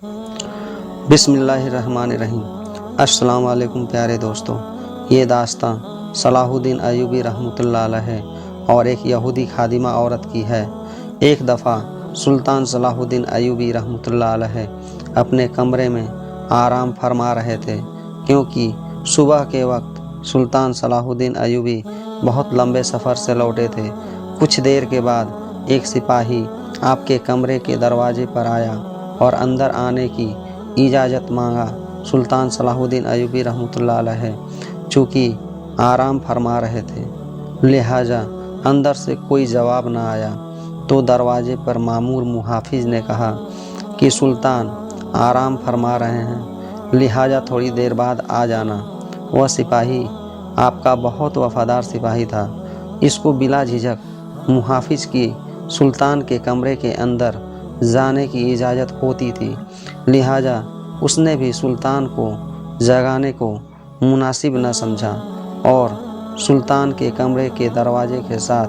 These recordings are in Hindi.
बिस्मिल्लाहिर्रहमानिर्रहीम। अस्सलाम वालेकुम प्यारे दोस्तों। ये दास्तां सलाहुद्दीन अय्यूबी रहमतुल्लाह अलैह है और एक यहूदी खादिमा औरत की है। एक दफ़ा सुल्तान सलाहुद्दीन अय्यूबी रहमतुल्लाह अलैह अपने कमरे में आराम फरमा रहे थे, क्योंकि सुबह के वक्त सुल्तान सलाहुद्दीन अय्यूबी बहुत लंबे सफ़र से लौटे थे। कुछ देर के बाद एक सिपाही आपके कमरे के दरवाजे पर आया और अंदर आने की इजाज़त मांगा। सुल्तान सलाहुद्दीन अय्यूबी रहमतुल्लाह अलैह चूँकि आराम फरमा रहे थे, लिहाजा अंदर से कोई जवाब न आया, तो दरवाजे पर मामूर मुहाफिज ने कहा कि सुल्तान आराम फरमा रहे हैं, लिहाजा थोड़ी देर बाद आ जाना। वह सिपाही आपका बहुत वफ़ादार सिपाही था। इसको बिला झिझक मुहाफिज की सुल्तान के कमरे के अंदर जाने की इजाज़त होती थी, लिहाजा उसने भी सुल्तान को जगाने को मुनासिब न समझा और सुल्तान के कमरे के दरवाजे के साथ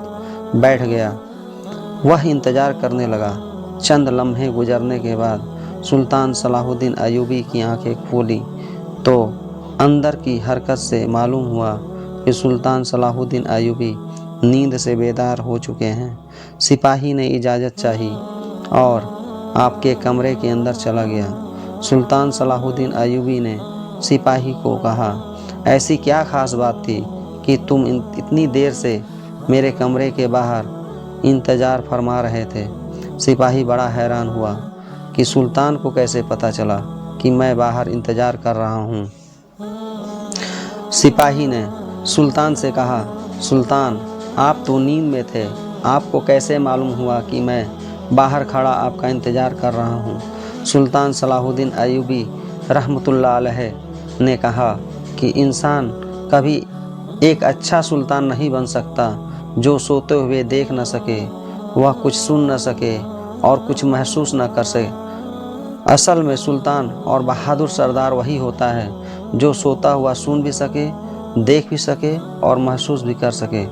बैठ गया। वह इंतज़ार करने लगा। चंद लम्हे गुजरने के बाद सुल्तान सलाहुद्दीन अय्यूबी की आंखें खोली तो अंदर की हरकत से मालूम हुआ कि सुल्तान सलाहुद्दीन अय्यूबी नींद से बेदार हो चुके हैं। सिपाही ने इजाज़त चाही और आपके कमरे के अंदर चला गया। सुल्तान सलाहुद्दीन अय्यूबी ने सिपाही को कहा, ऐसी क्या ख़ास बात थी कि तुम इतनी देर से मेरे कमरे के बाहर इंतज़ार फरमा रहे थे। सिपाही बड़ा हैरान हुआ कि सुल्तान को कैसे पता चला कि मैं बाहर इंतज़ार कर रहा हूँ। सिपाही ने सुल्तान से कहा, सुल्तान आप तो नींद में थे, आपको कैसे मालूम हुआ कि मैं बाहर खड़ा आपका इंतज़ार कर रहा हूँ। सुल्तान सलाहुद्दीन अय्यूबी रहमतुल्लाह अलैह ने कहा कि इंसान कभी एक अच्छा सुल्तान नहीं बन सकता जो सोते हुए देख न सके, वह कुछ सुन न सके और कुछ महसूस न कर सके। असल में सुल्तान और बहादुर सरदार वही होता है जो सोता हुआ सुन भी सके, देख भी सके और महसूस भी कर सके।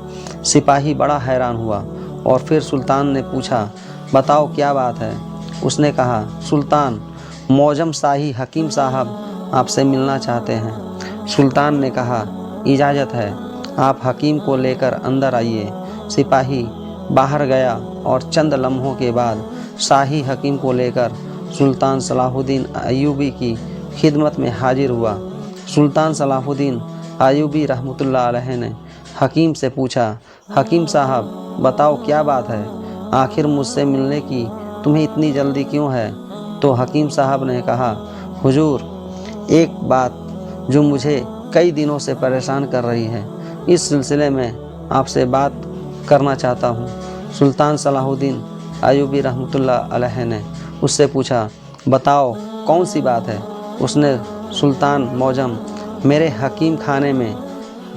सिपाही बड़ा हैरान हुआ और फिर सुल्तान ने पूछा, बताओ क्या बात है। उसने कहा, सुल्तान मौजम शाही हकीम साहब आपसे मिलना चाहते हैं। सुल्तान ने कहा, इजाज़त है, आप हकीम को लेकर अंदर आइए। सिपाही बाहर गया और चंद लम्हों के बाद शाही हकीम को लेकर सुल्तान सलाहुद्दीन अय्यूबी की खिदमत में हाजिर हुआ। सुल्तान सलाहुद्दीन अय्यूबी रहमतुल्लाह अलैह ने हकीम से पूछा, हकीम साहब बताओ क्या बात है, आखिर मुझसे मिलने की तुम्हें इतनी जल्दी क्यों है। तो हकीम साहब ने कहा, हुजूर एक बात जो मुझे कई दिनों से परेशान कर रही है, इस सिलसिले में आपसे बात करना चाहता हूँ। सुल्तान सलाहुद्दीन अय्यूबी रहमतुल्लाह अलैह ने उससे पूछा, बताओ कौन सी बात है। उसने, सुल्तान मौजम मेरे हकीम खाने में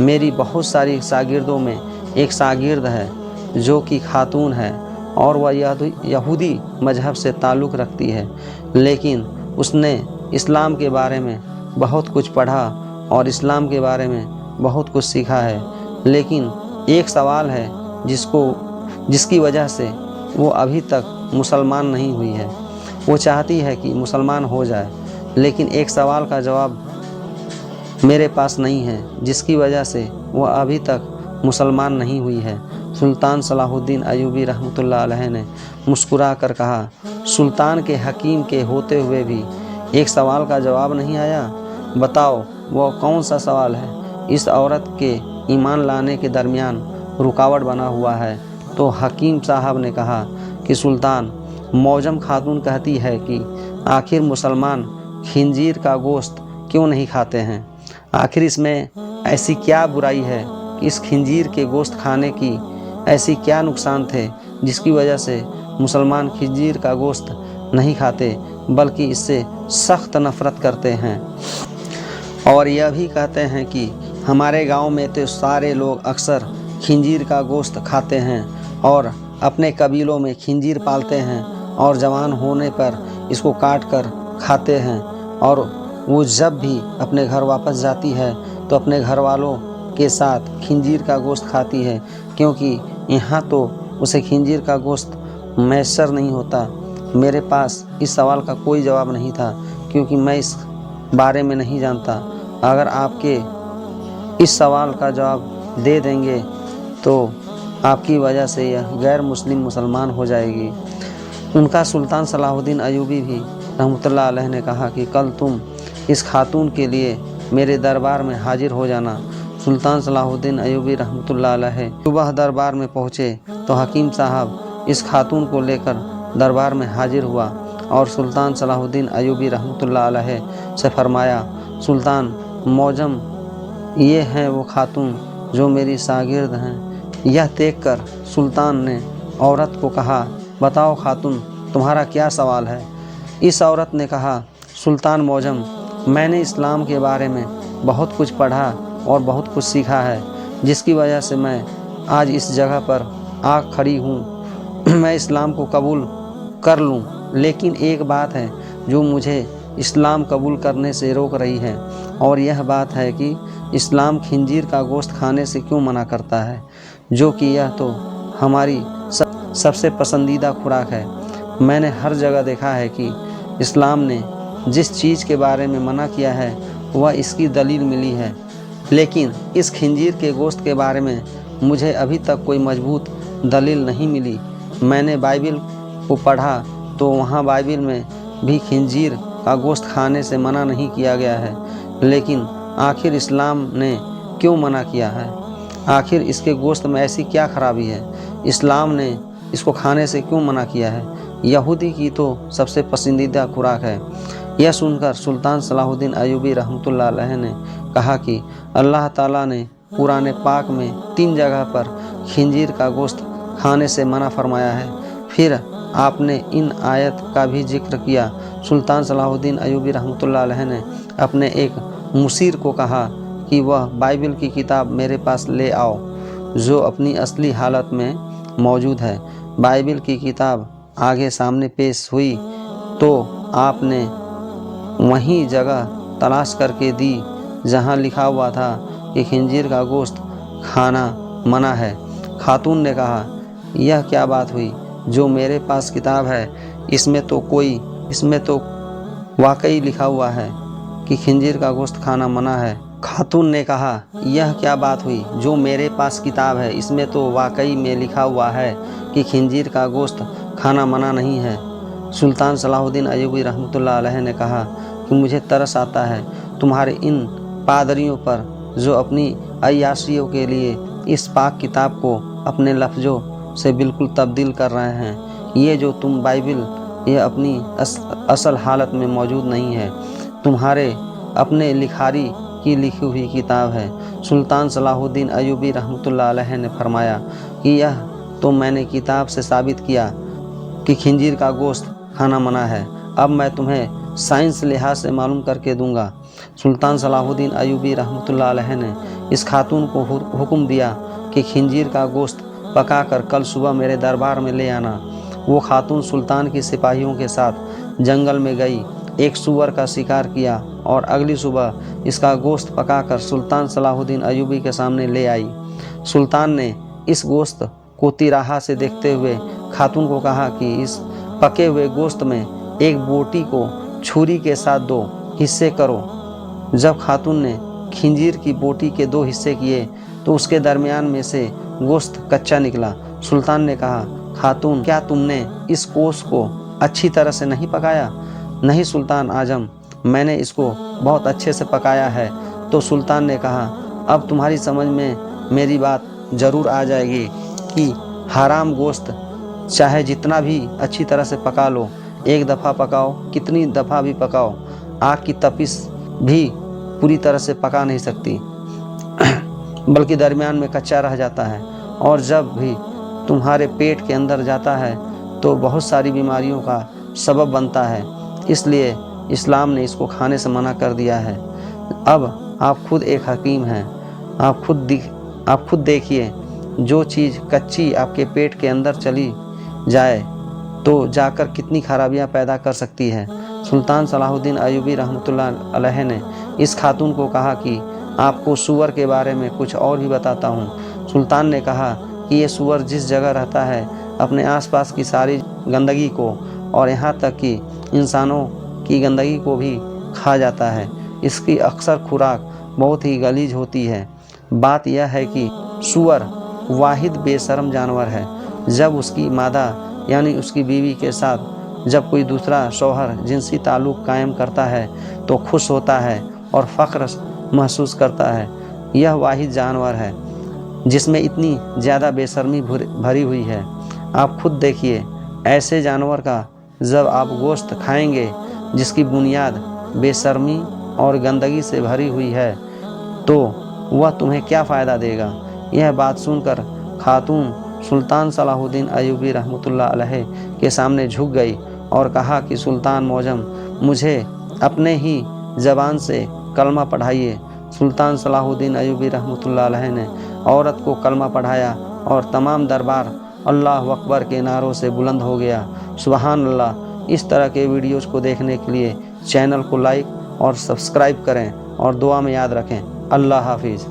मेरी बहुत सारी शागिर्दों में एक शागिर्द है जो कि खातून है और वह यहूदी मजहब से ताल्लुक़ रखती है, लेकिन उसने इस्लाम के बारे में बहुत कुछ पढ़ा और इस्लाम के बारे में बहुत कुछ सीखा है, लेकिन एक सवाल है जिसकी वजह से वो अभी तक मुसलमान नहीं हुई है। वो चाहती है कि मुसलमान हो जाए, लेकिन एक सवाल का जवाब मेरे पास नहीं है, जिसकी वजह से वह अभी तक मुसलमान नहीं हुई है। सुल्तान सलाहुद्दीन अय्यूबी रहमतुल्लाह अलैह ने मुस्कुरा कर कहा, सुल्तान के हकीम के होते हुए भी एक सवाल का जवाब नहीं आया। बताओ वह कौन सा सवाल है इस औरत के ईमान लाने के दरमियान रुकावट बना हुआ है। तो हकीम साहब ने कहा कि सुल्तान मौजम खातून कहती है कि आखिर मुसलमान खिंजीर का गोश्त क्यों नहीं खाते हैं, आखिर इसमें ऐसी क्या बुराई है कि इस खिंजीर के गोश्त खाने की ऐसी क्या नुकसान थे जिसकी वजह से मुसलमान खिंजीर का गोश्त नहीं खाते, बल्कि इससे सख्त नफ़रत करते हैं। और यह भी कहते हैं कि हमारे गांव में तो सारे लोग अक्सर खिंजीर का गोश्त खाते हैं और अपने कबीलों में खिंजीर पालते हैं और जवान होने पर इसको काट कर खाते हैं। और वो जब भी अपने घर वापस जाती है तो अपने घर वालों के साथ खिंजीर का गोश्त खाती है, क्योंकि यहाँ तो उसे खिंजीर का गोश्त मैसर नहीं होता। मेरे पास इस सवाल का कोई जवाब नहीं था, क्योंकि मैं इस बारे में नहीं जानता। अगर आपके इस सवाल का जवाब दे देंगे तो आपकी वजह से यह गैर मुस्लिम मुसलमान हो जाएगी। उनका सुल्तान सलाहुद्दीन अयूबी भी रहमतुल्लाह अलैह ने कहा कि कल तुम इस खातून के लिए मेरे दरबार में हाजिर हो जाना। सुल्तान सलाहुद्दीन अयूबी रहमतुल्लाह अलैह सुबह दरबार में पहुँचे तो हकीम साहब इस खातून को लेकर दरबार में हाजिर हुआ और सुल्तान सलाहुद्दीन अयूबी रहमतुल्लाह अलैह से फरमाया, सुल्तान मौजम, ये हैं वो खातून जो मेरी शागिर्द हैं। यह देखकर सुल्तान ने औरत को कहा, बताओ खातून, तुम्हारा क्या सवाल है। इस औरत ने कहा, सुल्तान मौजम, मैंने इस्लाम के बारे में बहुत कुछ पढ़ा और बहुत कुछ सीखा है, जिसकी वजह से मैं आज इस जगह पर आ खड़ी हूँ। मैं इस्लाम को कबूल कर लूँ, लेकिन एक बात है जो मुझे इस्लाम कबूल करने से रोक रही है, और यह बात है कि इस्लाम खिंजीर का गोश्त खाने से क्यों मना करता है, जो कि यह तो हमारी सबसे पसंदीदा खुराक है। मैंने हर जगह देखा है कि इस्लाम ने जिस चीज़ के बारे में मना किया है वह इसकी दलील मिली है, लेकिन इस खिंजीर के गोश्त के बारे में मुझे अभी तक कोई मजबूत दलील नहीं मिली। मैंने बाइबिल को पढ़ा तो वहाँ बाइबिल में भी खिंजीर का गोश्त खाने से मना नहीं किया गया है, लेकिन आखिर इस्लाम ने क्यों मना किया है? आखिर इसके गोश्त में ऐसी क्या खराबी है? इस्लाम ने इसको खाने से क्यों मना किया है? यहूदी की तो सबसे पसंदीदा खुराक है। यह सुनकर सुल्तान सलाहुद्दीन अयूबी रहमतुल्लाह अलैह ने कहा कि अल्लाह ताला ने कुरान पाक में 3 जगह पर खिंजीर का गोश्त खाने से मना फरमाया है। फिर आपने इन आयत का भी जिक्र किया। सुल्तान सलाहुद्दीन अयूबी रहमतुल्लाह अलैह ने अपने एक मुशीर को कहा कि वह बाइबिल की किताब मेरे पास ले आओ, जो अपनी असली हालत में मौजूद है। बाइबिल की किताब आगे सामने पेश हुई तो आपने वही जगह तलाश करके दी जहां लिखा हुआ था कि खिंजीर का गोश्त खाना मना है। खातून ने कहा, यह क्या बात हुई? जो मेरे पास किताब है इसमें तो वाकई लिखा हुआ है कि खिंजीर का गोश्त खाना मना है। खातून ने कहा, यह क्या बात हुई? जो मेरे पास किताब है इसमें तो वाकई में लिखा हुआ है कि खिंजीर का गोश्त खाना मना नहीं है। सुल्तान सलाहुद्दीन अयूबी रहमतुल्लाह अलैह ने कहा कि मुझे तरस आता है तुम्हारे इन पादरियों पर, जो अपनी अय्याशियों के लिए इस पाक किताब को अपने लफ्ज़ों से बिल्कुल तब्दील कर रहे हैं। ये जो तुम बाइबिल, ये अपनी असल हालत में मौजूद नहीं है, तुम्हारे अपने लिखारी की लिखी हुई किताब है। सुल्तान सलाहुद्दीन अयूबी रहमतुल्लाह अलैह ने फरमाया कि यह तो मैंने किताब से साबित किया कि खिंजीर का गोश्त खाना मना है, अब मैं तुम्हें साइंस लिहाज से मालूम करके दूंगा। सुल्तान सलाहुद्दीन अयूबी रहमतुल्लाह अलैह ने इस खातून को हुक्म दिया कि खिंजीर का गोश्त पकाकर कल सुबह मेरे दरबार में ले आना। वो खातून सुल्तान के सिपाहियों के साथ जंगल में गई, एक सूअर का शिकार किया और अगली सुबह इसका गोश्त पकाकर सुल्तान सलाहुद्दीन अयूबी के सामने ले आई। सुल्तान ने इस गोश्त को तिराहा से देखते हुए खातून को कहा कि इस पके हुए गोश्त में एक बोटी को छुरी के साथ 2 हिस्से करो। जब खातून ने खिंजीर की बोटी के 2 हिस्से किए तो उसके दरमियान में से गोश्त कच्चा निकला। सुल्तान ने कहा, खातून, क्या तुमने इस गोश्त को अच्छी तरह से नहीं पकाया? नहीं सुल्तान आजम, मैंने इसको बहुत अच्छे से पकाया है। तो सुल्तान ने कहा, अब तुम्हारी समझ में मेरी बात ज़रूर आ जाएगी कि हराम गोश्त चाहे जितना भी अच्छी तरह से पका लो, एक दफ़ा पकाओ, कितनी दफ़ा भी पकाओ, आग की तपिश भी पूरी तरह से पका नहीं सकती, बल्कि दरमियान में कच्चा रह जाता है, और जब भी तुम्हारे पेट के अंदर जाता है तो बहुत सारी बीमारियों का सबब बनता है। इसलिए इस्लाम ने इसको खाने से मना कर दिया है। अब आप खुद एक हकीम हैं, आप खुद देखिए, जो चीज़ कच्ची आपके पेट के अंदर चली जाए तो जाकर कितनी खराबियां पैदा कर सकती है। सुल्तान सलाहुद्दीन अयूबी रहमतुल्लाह अलैह ने इस खातून को कहा कि आपको सूअर के बारे में कुछ और भी बताता हूँ। सुल्तान ने कहा कि ये सूअर जिस जगह रहता है अपने आसपास की सारी गंदगी को और यहाँ तक कि इंसानों की गंदगी को भी खा जाता है। इसकी अक्सर खुराक बहुत ही गलीज होती है। बात यह है कि सूअर वाहिद बेशर्म जानवर है। जब उसकी मादा यानी उसकी बीवी के साथ जब कोई दूसरा शौहर जिनसी ताल्लुक़ कायम करता है तो खुश होता है और फ़ख्र महसूस करता है। यह वाहिद जानवर है जिसमें इतनी ज़्यादा बेशर्मी भरी हुई है। आप खुद देखिए, ऐसे जानवर का जब आप गोश्त खाएंगे जिसकी बुनियाद बेशर्मी और गंदगी से भरी हुई है तो वह तुम्हें क्या फ़ायदा देगा। यह बात सुनकर खातून सुल्तान सलाहुद्दीन अय्यूबी रहमतुल्लाह अलैह के सामने झुक गई और कहा कि सुल्तान मौजम, मुझे अपने ही ज़बान से कलमा पढ़ाइए। सुल्तान सलाहुद्दीन अय्यूबी रहमतुल्लाह अलैह ने औरत को कलमा पढ़ाया और तमाम दरबार अल्लाह अकबर के नारों से बुलंद हो गया। सुबहान अल्लाह। इस तरह के वीडियोज़ को देखने के लिए चैनल को लाइक और सब्सक्राइब करें और दुआ में याद रखें। अल्लाह हाफिज़।